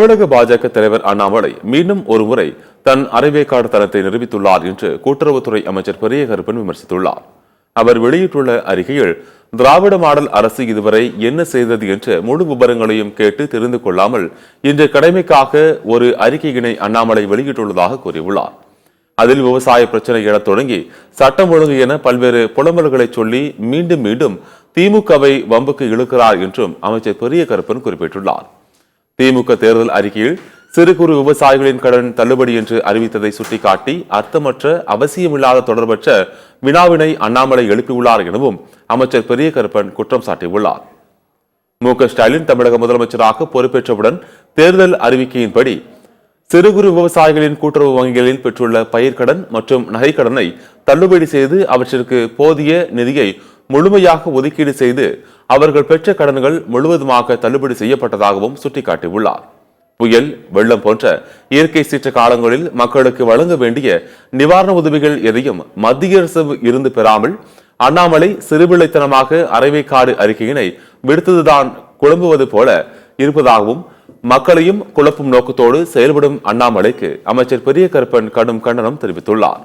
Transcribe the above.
தமிழக பாஜக தலைவர் அண்ணாமலை மீண்டும் ஒருமுறை தன் அரைவேக்காடு தனத்தை நிரூபித்துள்ளார் என்று கூட்டுறவுத்துறை அமைச்சர் பெரிய கருப்பன் விமர்சித்துள்ளார். அவர் வெளியிட்டுள்ள அறிக்கையில், திராவிட மாடல் அரசு இதுவரை என்ன செய்தது என்ற முழு விவரங்களையும் கேட்டு தெரிந்து கொள்ளாமல் இன்று கடமைக்காக ஒரு அறிக்கையினை அண்ணாமலை வெளியிட்டுள்ளதாக கூறியுள்ளார். அதில் விவசாய பிரச்சனை என தொடங்கி சட்டம் ஒழுங்கு என பல்வேறு புலம்பல்களை சொல்லி மீண்டும் மீண்டும் திமுகவை வம்புக்கு இழுக்கிறார் என்றும் அமைச்சர் பெரிய கருப்பன் குறிப்பிட்டுள்ளார். திமுக தேர்தல் அறிக்கையில் சிறு குறு விவசாயிகளின் கடன் தள்ளுபடி என்று அறிவித்ததை சுட்டிக்காட்டி அர்த்தமற்ற அவசியமில்லாத தொடர்பற்ற வினாவினை அண்ணாமலை எழுப்பியுள்ளார் எனவும் அமைச்சர் பெரிய கருப்பன் குற்றம் சாட்டியுள்ளார். மு.க.ஸ்டாலின் தமிழக முதலமைச்சராக பொறுப்பேற்றவுடன் தேர்தல் அறிவிக்கையின்படி சிறு குறு விவசாயிகளின் கூட்டுறவு வங்கிகளில் பெற்றுள்ள பயிர்க்கடன் மற்றும் நகைக்கடனை தள்ளுபடி செய்து அவற்றிற்கு போதிய நிதியை முழுமையாக ஒதுக்கீடு செய்து அவர்கள் பெற்ற கடன்கள் முழுவதுமாக தள்ளுபடி செய்யப்பட்டதாகவும் சுட்டிக்காட்டியுள்ளார். புயல், வெள்ளம் போன்ற இயற்கை சீற்ற காலங்களில் மக்களுக்கு வழங்க வேண்டிய நிவாரண உதவிகள் எதையும் மத்திய அரசு இருந்து பெறாமல் அண்ணாமலை சிறுபிள்ளைத்தனமாக அரைவேக்காடு அறிக்கையினை விடுத்ததுதான் குழம்புவது போல இருப்பதாகவும் மக்களையும் குழப்பும் நோக்கத்தோடு செயல்படும் அண்ணாமலைக்கு அமைச்சர் பெரிய கருப்பன் கடும் கண்டனம் தெரிவித்துள்ளார்.